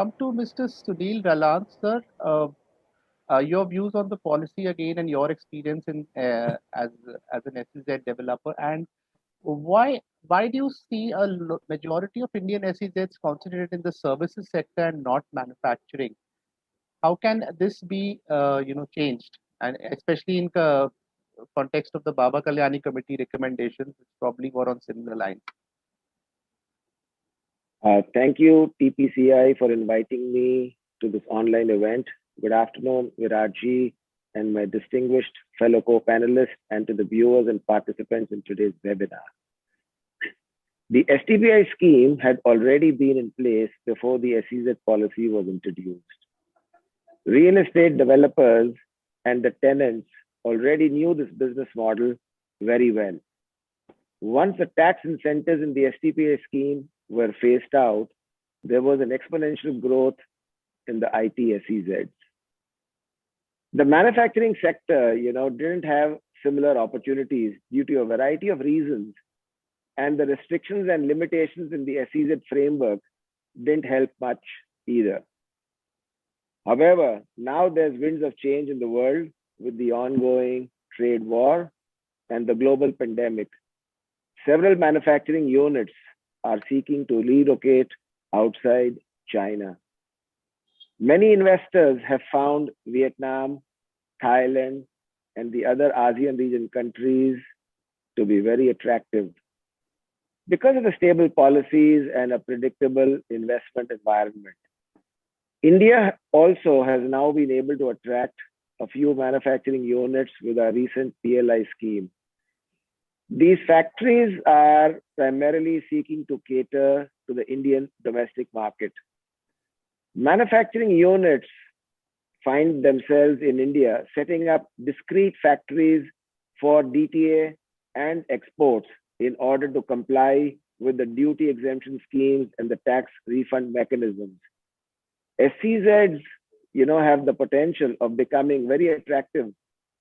come to Mr. Sunil Ralan, sir. Your views on the policy again and your experience in as an SEZ developer, and why do you see a majority of Indian SEZs concentrated in the services sector and not manufacturing? How can this be changed, and especially in context of the Baba Kalyani Committee recommendations, which probably were on similar lines? Thank you, TPCI, for inviting me to this online event. Good afternoon, Viratji, and my distinguished fellow co-panelists, and to the viewers and participants in today's webinar. The STBI scheme had already been in place before the SEZ policy was introduced. Real estate developers and the tenants already knew this business model very well. Once the tax incentives in the STBI scheme were phased out, there was an exponential growth in the IT SEZs. The manufacturing sector, didn't have similar opportunities due to a variety of reasons, and the restrictions and limitations in the SEZ framework didn't help much either. However, now there's winds of change in the world with the ongoing trade war and the global pandemic. Several manufacturing units are seeking to relocate outside China. Many investors have found Vietnam, Thailand, and the other ASEAN region countries to be very attractive because of the stable policies and a predictable investment environment. India also has now been able to attract a few manufacturing units with our recent PLI scheme. These factories are primarily seeking to cater to the Indian domestic market. Manufacturing units find themselves in India setting up discrete factories for DTA and exports in order to comply with the duty exemption schemes and the tax refund mechanisms. SEZs, have the potential of becoming very attractive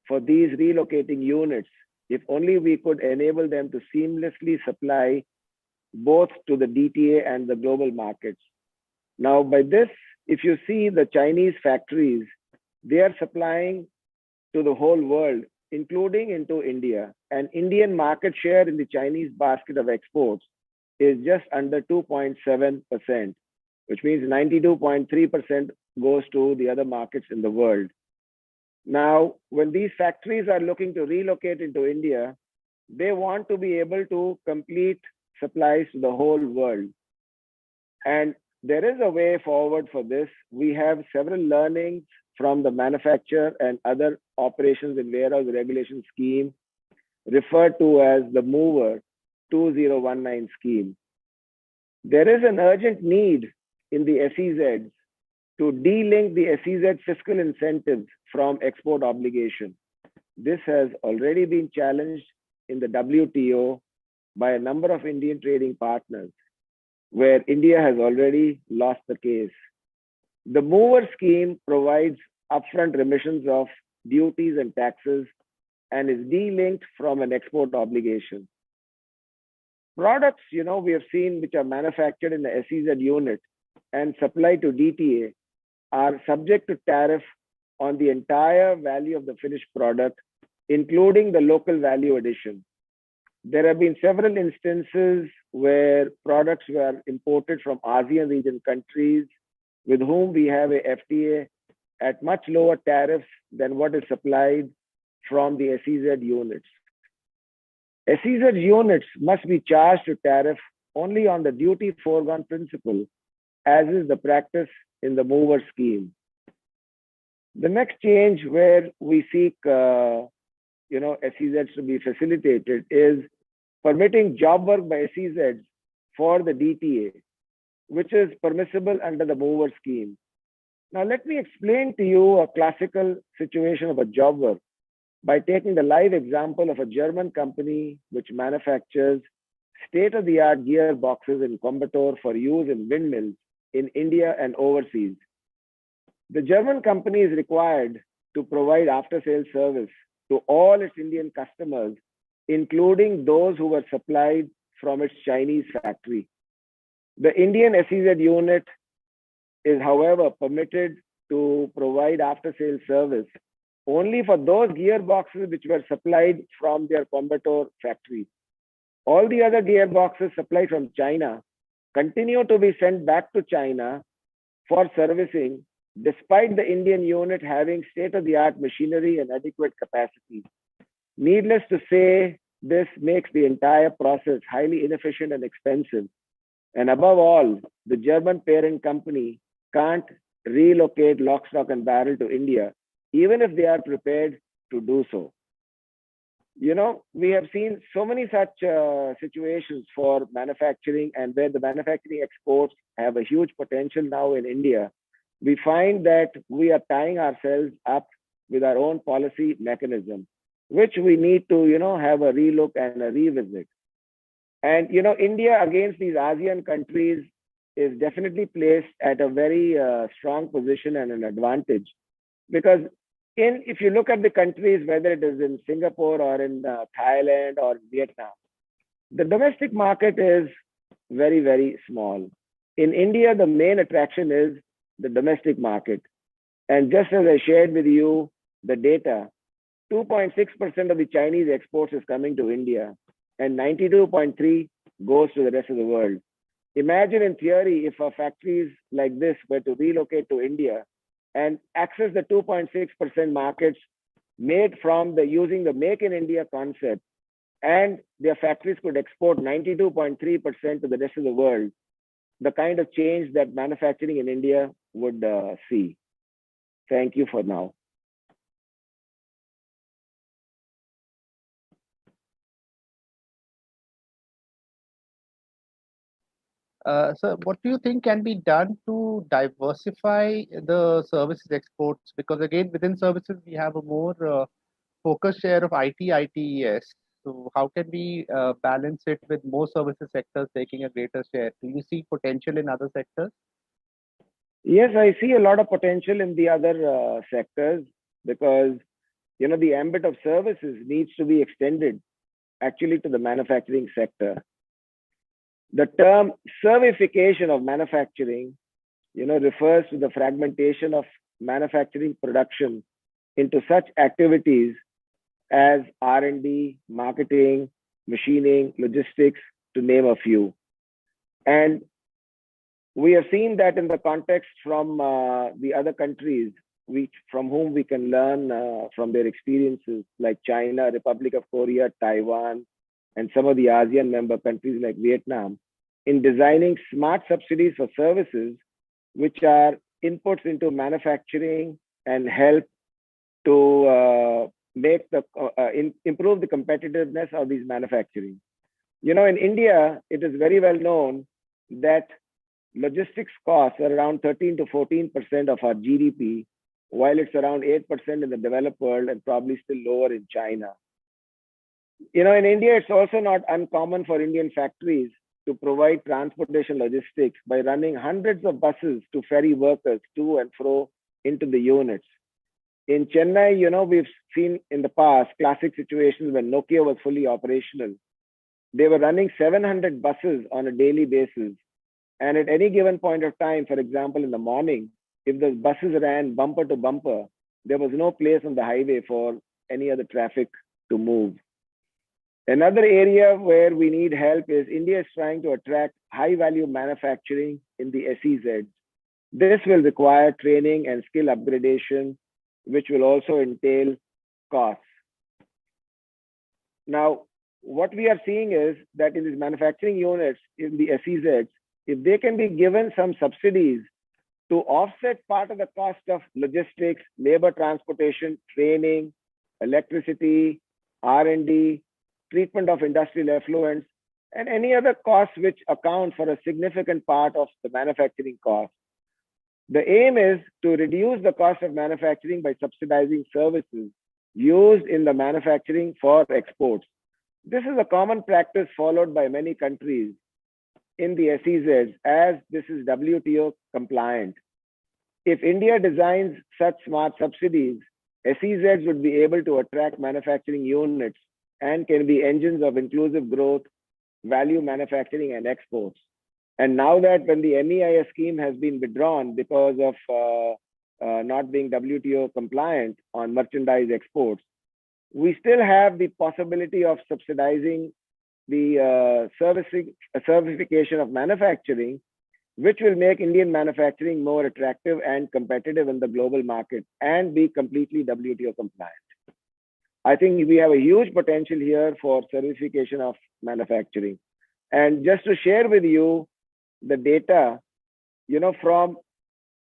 for these relocating units if only we could enable them to seamlessly supply both to the DTA and the global markets. Now, by this, if you see the Chinese factories, they are supplying to the whole world, including into India. And Indian market share in the Chinese basket of exports is just under 2.7%, which means 92.3% goes to the other markets in the world. Now, when these factories are looking to relocate into India, they want to be able to complete supplies to the whole world. And there is a way forward for this. We have several learnings from the manufacturer and other operations in warehouse regulation scheme, referred to as the MOVER 2019 scheme. There is an urgent need in the SEZs to delink the SEZ fiscal incentives from export obligation. This has already been challenged in the WTO by a number of Indian trading partners, where India has already lost the case. The MOVER scheme provides upfront remissions of duties and taxes and is delinked from an export obligation. Products, we have seen which are manufactured in the SEZ unit and supplied to DTA are subject to tariff on the entire value of the finished product, including the local value addition. There have been several instances where products were imported from ASEAN region countries with whom we have a FTA at much lower tariffs than what is supplied from the SEZ units. SEZ units must be charged to tariff only on the duty foregone principle, as is the practice in the MOVER scheme. The next change where we seek SEZs to be facilitated is permitting job work by SEZs for the DTA, which is permissible under the MOVER scheme. Now, let me explain to you a classical situation of a job work by taking the live example of a German company which manufactures state-of-the-art gearboxes in Coimbatore for use in windmills in India and overseas. The German company is required to provide after-sales service to all its Indian customers, including those who were supplied from its Chinese factory. The Indian SEZ unit is, however, permitted to provide after-sales service only for those gearboxes which were supplied from their Coimbatore factory. All the other gearboxes supplied from China continue to be sent back to China for servicing, despite the Indian unit having state-of-the-art machinery and adequate capacity. Needless to say, this makes the entire process highly inefficient and expensive. And above all, the German parent company can't relocate lock, stock, and barrel to India, even if they are prepared to do so. We have seen so many such situations for manufacturing, and where the manufacturing exports have a huge potential now in India. We find that we are tying ourselves up with our own policy mechanism, which we need to, have a relook and a revisit. And, India against these ASEAN countries is definitely placed at a very strong position and an advantage, because if you look at the countries, whether it is in Singapore or in Thailand or Vietnam, the domestic market is very, very small. In India, the main attraction is the domestic market. And just as I shared with you the data, 2.6% of the Chinese exports is coming to India, and 92.3 goes to the rest of the world. Imagine in theory, if factories like this were to relocate to India and access the 2.6% markets made from using the Make in India concept, and their factories could export 92.3% to the rest of the world, the kind of change that manufacturing in India would see. Thank you for now. So what do you think can be done to diversify the services exports? Because again, within services, we have a more focused share of IT, ITES. So how can we balance it with more services sectors taking a greater share? Do you see potential in other sectors? Yes, I see a lot of potential in the other sectors, because the ambit of services needs to be extended actually to the manufacturing sector. The term servification of manufacturing, refers to the fragmentation of manufacturing production into such activities as R&D, marketing, machining, logistics, to name a few. And we have seen that in the context from the other countries, from whom we can learn from their experiences, like China, Republic of Korea, Taiwan, and some of the ASEAN member countries like Vietnam, in designing smart subsidies for services, which are inputs into manufacturing and help to improve the competitiveness of these manufacturing. In India, it is very well known that logistics costs are around 13 to 14% of our GDP, while it's around 8% in the developed world and probably still lower in China. In India, it's also not uncommon for Indian factories to provide transportation logistics by running hundreds of buses to ferry workers to and fro into the units. In Chennai, we've seen in the past classic situations when Nokia was fully operational. They were running 700 buses on a daily basis. And at any given point of time, for example, in the morning, if the buses ran bumper to bumper, there was no place on the highway for any other traffic to move. Another area where we need help is India is trying to attract high-value manufacturing in the SEZs. This will require training and skill upgradation, which will also entail costs. Now, what we are seeing is that in these manufacturing units, in the SEZs, if they can be given some subsidies to offset part of the cost of logistics, labor transportation, training, electricity, R&D, treatment of industrial effluents, and any other costs which account for a significant part of the manufacturing cost. The aim is to reduce the cost of manufacturing by subsidizing services used in the manufacturing for exports. This is a common practice followed by many countries in the SEZs, as this is WTO compliant. If India designs such smart subsidies, SEZs would be able to attract manufacturing units and can be engines of inclusive growth, value manufacturing, and exports. And now that when the MEIS scheme has been withdrawn because of not being WTO compliant on merchandise exports, we still have the possibility of subsidizing the certification of manufacturing, which will make Indian manufacturing more attractive and competitive in the global market and be completely WTO compliant. I think we have a huge potential here for certification of manufacturing. And just to share with you the data, from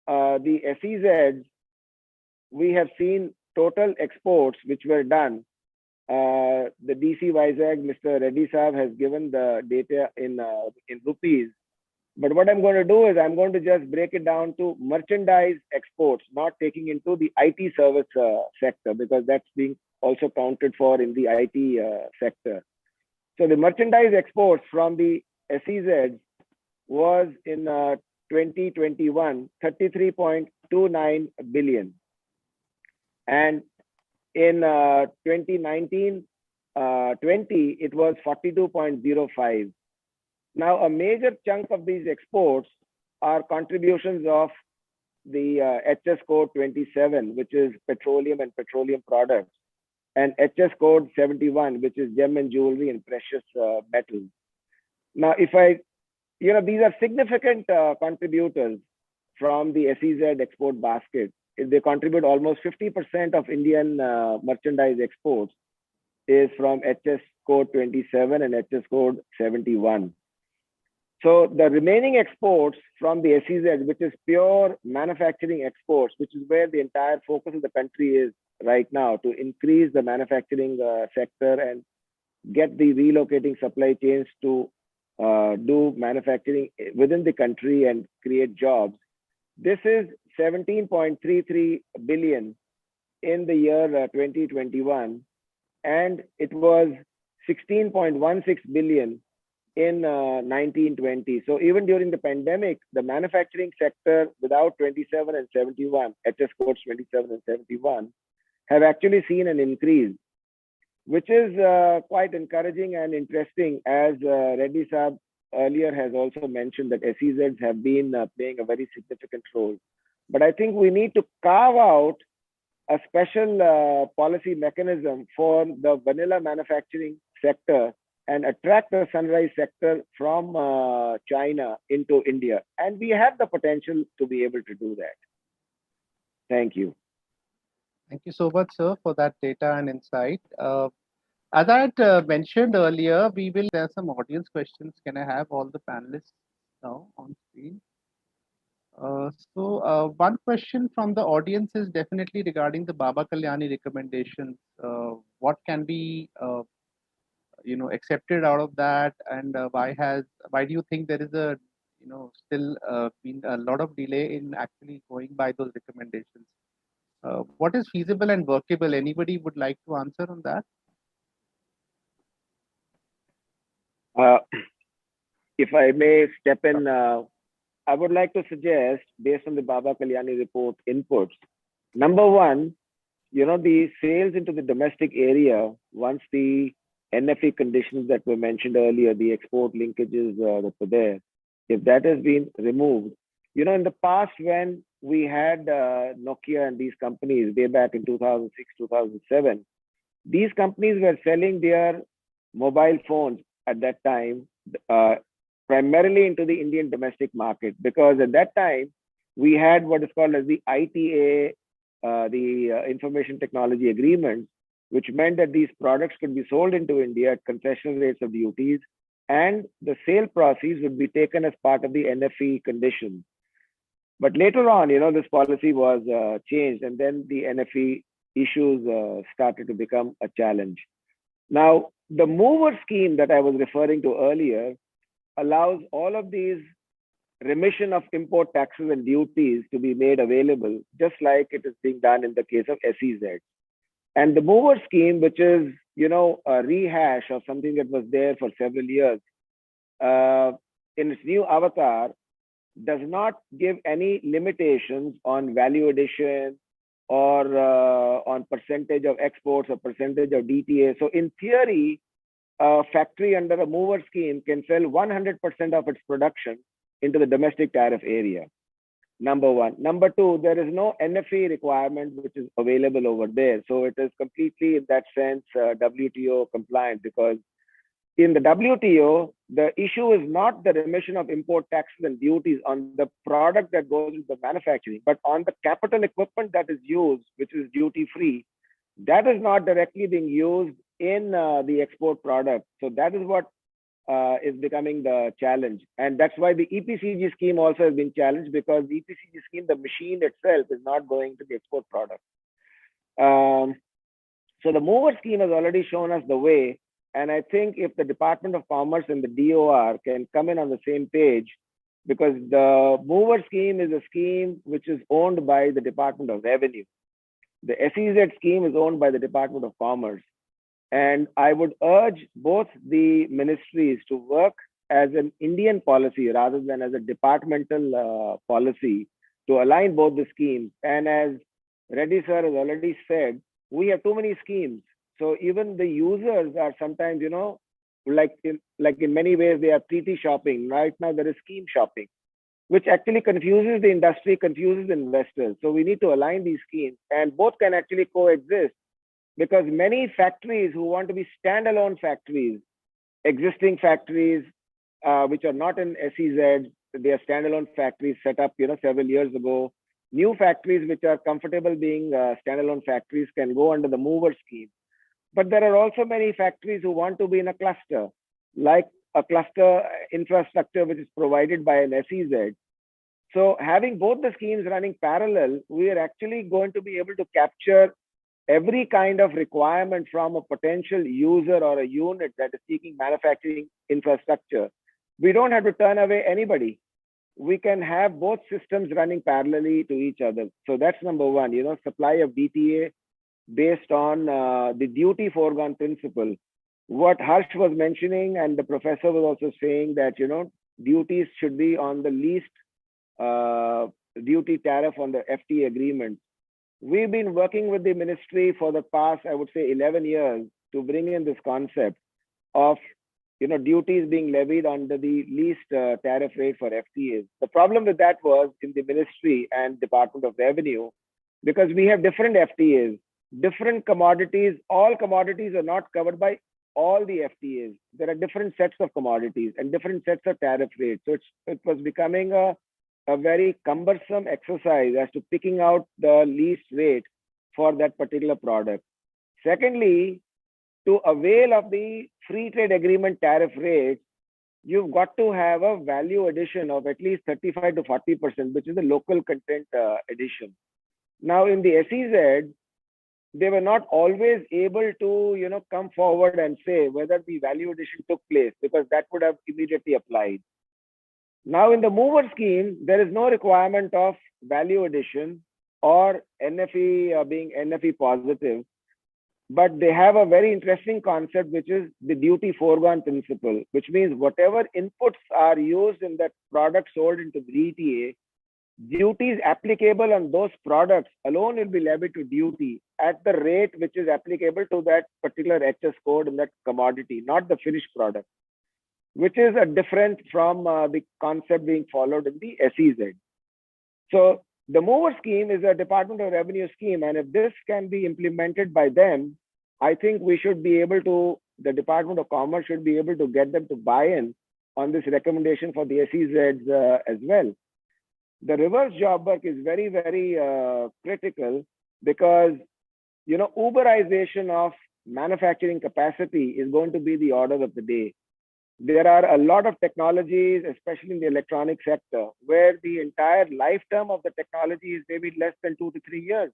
the SEZs, we have seen total exports which were done. The DC Vizag, Mr. Reddy Saab, has given the data in rupees. But what I'm going to do is I'm going to just break it down to merchandise exports, not taking into the IT service sector, because that's being also counted for in the IT sector. So the merchandise exports from the SEZs was in 2021, 33.29 billion. And in 2019-20, it was 42.05. Now, a major chunk of these exports are contributions of the HS code 27, which is petroleum and petroleum products, and HS code 71, which is gem and jewelry and precious metals. Now, these are significant contributors from the SEZ export basket. They contribute almost 50% of Indian merchandise exports is from HS code 27 and HS code 71. So the remaining exports from the SEZ, which is pure manufacturing exports, which is where the entire focus of the country is right now, to increase the manufacturing sector and get the relocating supply chains to do manufacturing within the country and create jobs. This is 17.33 billion in the year 2021, and it was 16.16 billion in 1920. So even during the pandemic, the manufacturing sector without 27 and 71, HS codes 27 and 71, have actually seen an increase, which is quite encouraging and interesting, as Reddy Saab earlier has also mentioned that SEZs have been playing a very significant role. But I think we need to carve out a special policy mechanism for the vanilla manufacturing sector and attract the sunrise sector from China into India. And we have the potential to be able to do that. Thank you. Thank you so much, sir, for that data and insight. As I had mentioned earlier, there are some audience questions. Can I have all the panelists now on screen? One question from the audience is definitely regarding the Baba Kalyani recommendations. What can be accepted out of that, and why do you think there is a still been a lot of delay in actually going by those recommendations? What is feasible and workable? Anybody would like to answer on that? If I may step in, I would like to suggest, based on the Baba Kalyani report inputs, number one, the sales into the domestic area, once the NFE conditions that were mentioned earlier, the export linkages that were there, if that has been removed, in the past when we had Nokia and these companies way back in 2006, 2007, these companies were selling their mobile phones at that time primarily into the Indian domestic market, because at that time we had what is called as the ITA, the Information Technology Agreements, which meant that these products could be sold into India at concessional rates of duties, and the sale proceeds would be taken as part of the NFE conditions. But later on, this policy was changed, and then the NFE issues started to become a challenge. Now, the mover scheme that I was referring to earlier allows all of these remission of import taxes and duties to be made available, just like it is being done in the case of SEZ. And the mover scheme, which is, a rehash of something that was there for several years, in its new avatar, does not give any limitations on value addition or on percentage of exports or percentage of DTA. So in theory, a factory under a mover scheme can sell 100% of its production into the domestic tariff area. Number one. Number two, there is no NFE requirement which is available over there. So it is completely, in that sense, WTO compliant, because in the WTO, the issue is not the remission of import taxes and duties on the product that goes into the manufacturing, but on the capital equipment that is used, which is duty free. That is not directly being used in the export product. So that is what is becoming the challenge. And that's why the EPCG scheme also has been challenged, because the EPCG scheme, the machine itself is not going to the export product. So the mover scheme has already shown us the way. And I think if the Department of Commerce and the DOR can come in on the same page, because the mover scheme is a scheme which is owned by the Department of Revenue. The SEZ scheme is owned by the Department of Commerce. And I would urge both the ministries to work as an Indian policy rather than as a departmental policy to align both the schemes. And as Reddy sir has already said, we have too many schemes. So even the users are sometimes, like in many ways, they are treaty shopping. Right now, there is scheme shopping, which actually confuses the industry, confuses investors. So we need to align these schemes, and both can actually coexist, because many factories who want to be standalone factories, existing factories which are not in SEZ, they are standalone factories set up several years ago. New factories which are comfortable being standalone factories can go under the mover scheme. But there are also many factories who want to be in a cluster, like a cluster infrastructure which is provided by an SEZ. So having both the schemes running parallel, we are actually going to be able to capture every kind of requirement from a potential user or a unit that is seeking manufacturing infrastructure. We don't have to turn away anybody. We can have both systems running parallelly to each other. So that's number one, supply of DTA based on the duty foregone principle. What Harsh was mentioning, and the professor was also saying, that duties should be on the least duty tariff on the FTA agreement. We've been working with the ministry for the past, I would say, 11 years to bring in this concept of duties being levied under the least tariff rate for FTAs. The problem with that was in the ministry and Department of Revenue, because we have different FTAs, different commodities. All commodities are not covered by all the FTAs. There are different sets of commodities and different sets of tariff rates. So it was becoming a very cumbersome exercise as to picking out the least rate for that particular product. Secondly, to avail of the free trade agreement tariff rate, you've got to have a value addition of at least 35 to 40%, which is the local content addition. Now, in the SEZ, they were not always able to, come forward and say whether the value addition took place, because that would have immediately applied. Now, in the mover scheme, there is no requirement of value addition or NFE being NFE positive, but they have a very interesting concept, which is the duty foregone principle, which means whatever inputs are used in that product sold into the DTA, duties applicable on those products alone will be levied to duty at the rate which is applicable to that particular HS code in that commodity, not the finished product, which is a different from the concept being followed in the SEZ. So the mover scheme is a Department of Revenue scheme, and if this can be implemented by them, I think we should be able to, the Department of Commerce should be able to get them to buy in on this recommendation for the SEZs as well. The reverse job work is very, very critical, because Uberization of manufacturing capacity is going to be the order of the day. There are a lot of technologies, especially in the electronic sector, where the entire lifetime of the technology is maybe less than 2 to 3 years.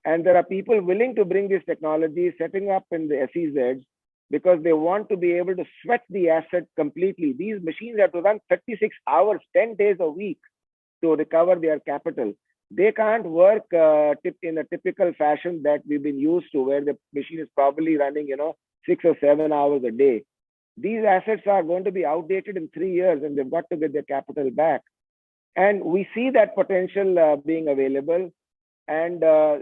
And there are people willing to bring these technologies, setting up in the SEZs, because they want to be able to sweat the asset completely. These machines have to run 36 hours, 10 days a week to recover their capital. They can't work in a typical fashion that we've been used to, where the machine is probably running, 6 or 7 hours a day. These assets are going to be outdated in 3 years, and they've got to get their capital back. And we see that potential being available. And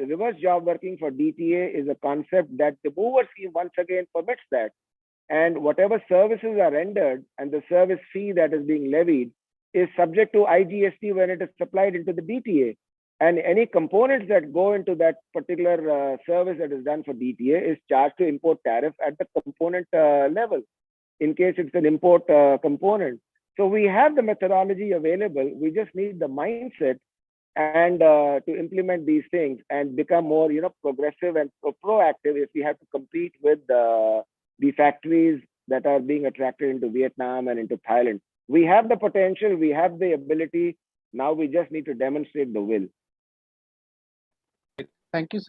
reverse job working for DTA is a concept that the mover scheme once again permits that. And whatever services are rendered and the service fee that is being levied is subject to IGST when it is supplied into the DTA. And any components that go into that particular service that is done for DTA is charged to import tariff at the component level, in case it's an import component. So we have the methodology available. We just need the mindset and to implement these things and become more, progressive and proactive if we have to compete with the factories that are being attracted into Vietnam and into Thailand. We have the potential, we have the ability. Now we just need to demonstrate the will. Thank you, sir.